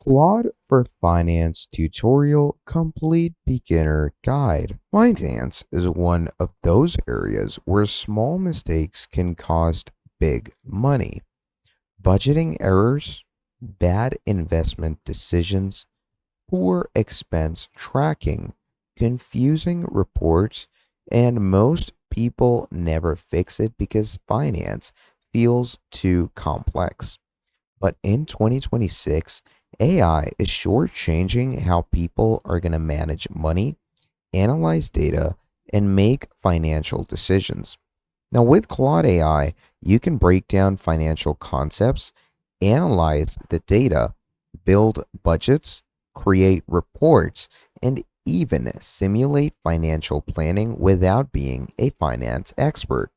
Claude for Finance Tutorial Complete Beginner Guide. Finance is one of those areas where small mistakes can cost big money. Budgeting errors, bad investment decisions, poor expense tracking, confusing reports, and most people never fix it because finance feels too complex. But in 2026, AI is shortchanging how people are going to manage money, analyze data, and make financial decisions. Now, with Claude AI, you can break down financial concepts, analyze the data, build budgets, create reports, and even simulate financial planning without being a finance expert.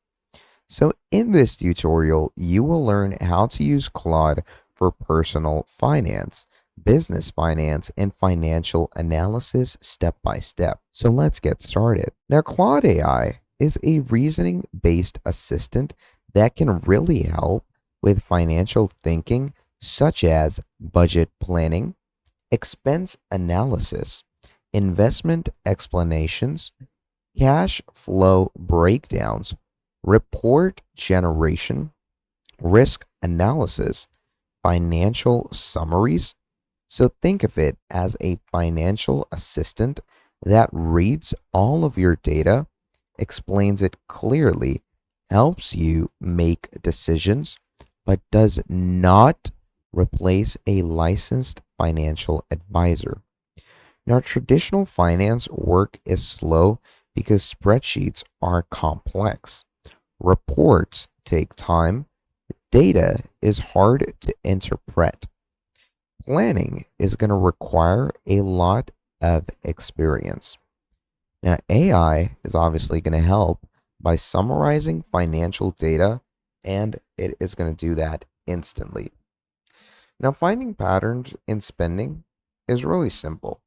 So in this tutorial, you will learn how to use Claude for personal finance, business finance, and financial analysis step by step. So let's get started. Now, Claude AI is a reasoning-based assistant that can really help with financial thinking, such as budget planning, expense analysis, investment explanations, cash flow breakdowns, report generation, risk analysis, financial summaries. So think of it as a financial assistant that reads all of your data, explains it clearly, helps you make decisions, but does not replace a licensed financial advisor. Now, traditional finance work is slow because spreadsheets are complex. Reports take time. Data is hard to interpret. Planning is going to require a lot of experience. Now, AI is obviously going to help by summarizing financial data, and it is going to do that instantly. Now, finding patterns in spending is really simple.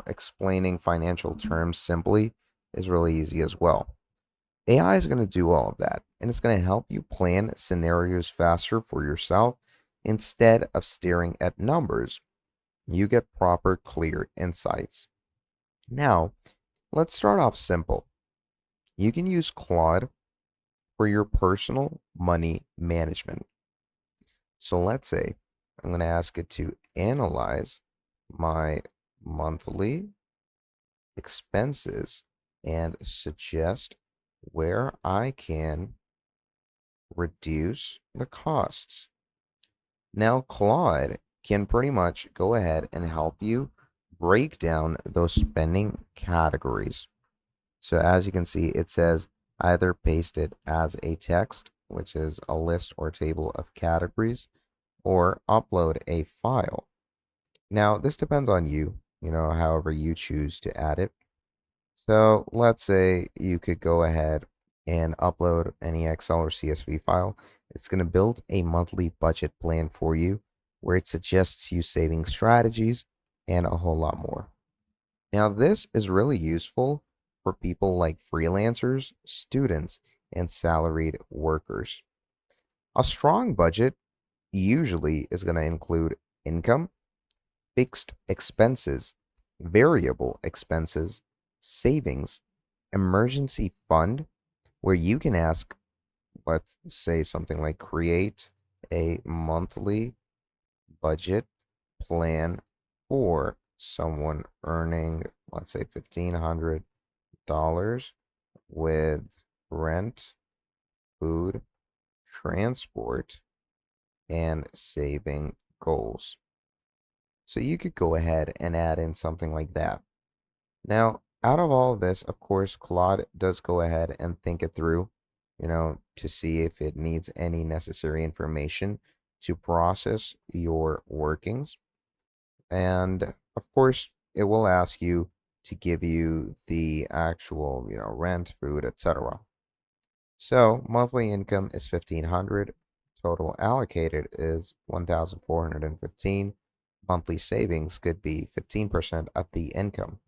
Explaining financial terms simply is really easy as well. AI is going to do all of that, and it's going to help you plan scenarios faster for yourself instead of staring at numbers. You get proper, clear insights. Now, let's start off simple. You can use Claude for your personal money management. So let's say I'm going to ask it to analyze my monthly expenses and suggest where I can reduce the costs. Now, Claude can pretty much go ahead and help you break down those spending categories. So as you can see, it says either paste it as a text, which is a list or table of categories, or upload a file. Now, this depends on you, however you choose to add it. So let's say you could go ahead and upload any Excel or CSV file. It's going to build a monthly budget plan for you where it suggests you saving strategies and a whole lot more. Now, this is really useful for people like freelancers, students, and salaried workers. A strong budget usually is going to include income, fixed expenses, variable expenses, savings, emergency fund, where you can ask, let's say something like create a monthly budget plan for someone earning, let's say $1,500 with rent, food, transport, and saving goals. So you could go ahead and add in something like that. Now, out of all of this, of course, Claude does go ahead and think it through, to see if it needs any necessary information to process your workings. And of course, it will ask you to give you the actual, rent, food, etc. So monthly income is 1,500. Total allocated is 1,415. Monthly savings could be 15% of the income.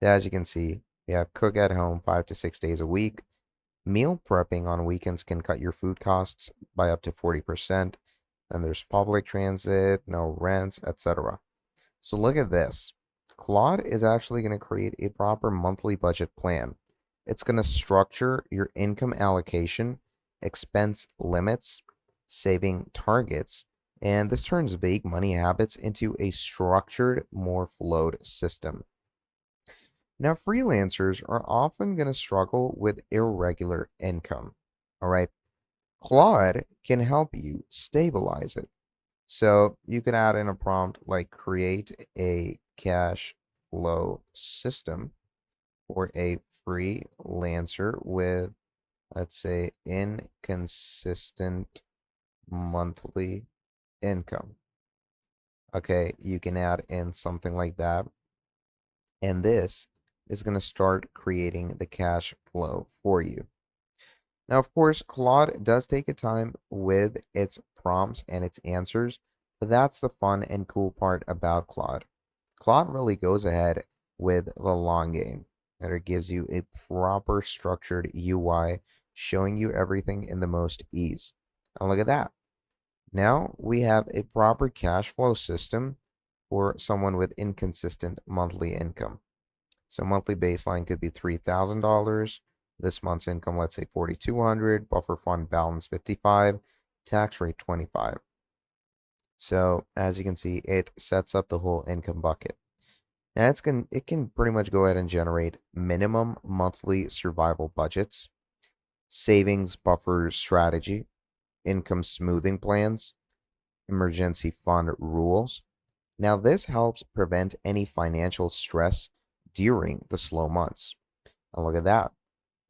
As you can see, we have cook at home 5 to 6 days a week. Meal prepping on weekends can cut your food costs by up to 40%. Then there's public transit, no rents, etc. So look at this. Claude is actually going to create a proper monthly budget plan. It's going to structure your income allocation, expense limits, saving targets, and this turns vague money habits into a structured, more flowed system. Now, freelancers are often going to struggle with irregular income. All right. Claude can help you stabilize it. So you can add in a prompt like create a cash flow system for a freelancer with, let's say, inconsistent monthly income. Okay, you can add in something like that. And this is going to start creating the cash flow for you. Now, of course, Claude does take a time with its prompts and its answers, but that's the fun and cool part about Claude. Claude really goes ahead with the long game, and it gives you a proper structured UI showing you everything in the most ease. And look at that. Now we have a proper cash flow system for someone with inconsistent monthly income. So monthly baseline could be $3,000. This month's income, let's say 4,200. Buffer fund balance 55. Tax rate 25. So as you can see, it sets up the whole income bucket. Now it can pretty much go ahead and generate minimum monthly survival budgets, savings buffer strategy, income smoothing plans, emergency fund rules. Now this helps prevent any financial stress during the slow months. And look at that.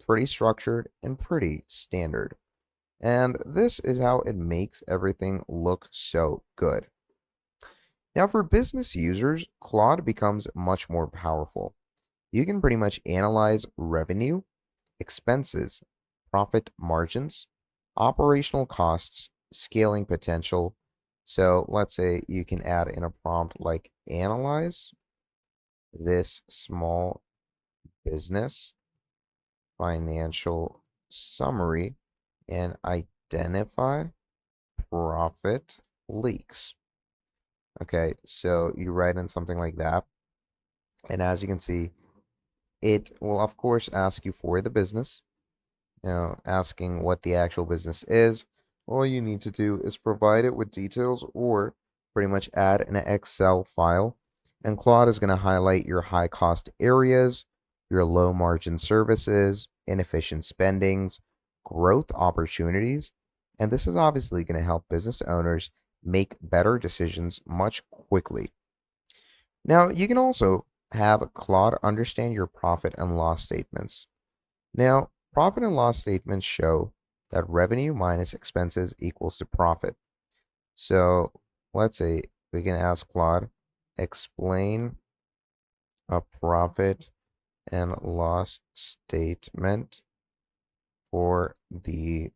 Pretty structured and pretty standard. And this is how it makes everything look so good. Now, for business users, Claude becomes much more powerful. You can pretty much analyze revenue, expenses, profit margins, operational costs, scaling potential. So let's say you can add in a prompt like analyze this small business financial summary and identify profit leaks. Okay, so you write in something like that. And as you can see, it will, of course, ask you for the business, asking what the actual business is. All you need to do is provide it with details or pretty much add an Excel file. And Claude is going to highlight your high cost areas, your low margin services, inefficient spendings, growth opportunities. And this is obviously going to help business owners make better decisions much quickly. Now, you can also have Claude understand your profit and loss statements. Now, profit and loss statements show that revenue minus expenses equals to profit. So let's say we can ask Claude, explain a profit and loss statement for the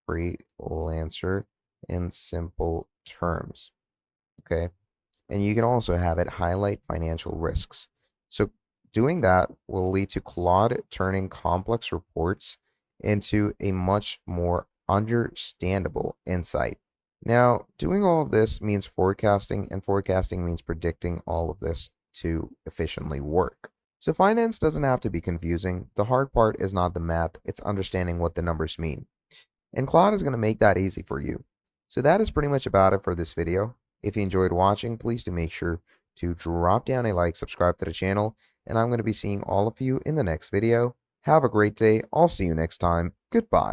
freelancer in simple terms. Okay. And you can also have it highlight financial risks. So doing that will lead to Claude turning complex reports into a much more understandable insight. Now, doing all of this means forecasting, and forecasting means predicting all of this to efficiently work. So finance doesn't have to be confusing. The hard part is not the math, it's understanding what the numbers mean. And Claude is going to make that easy for you. So that is pretty much about it for this video. If you enjoyed watching, please do make sure to drop down a like, subscribe to the channel, and I'm going to be seeing all of you in the next video. Have a great day. I'll see you next time. Goodbye.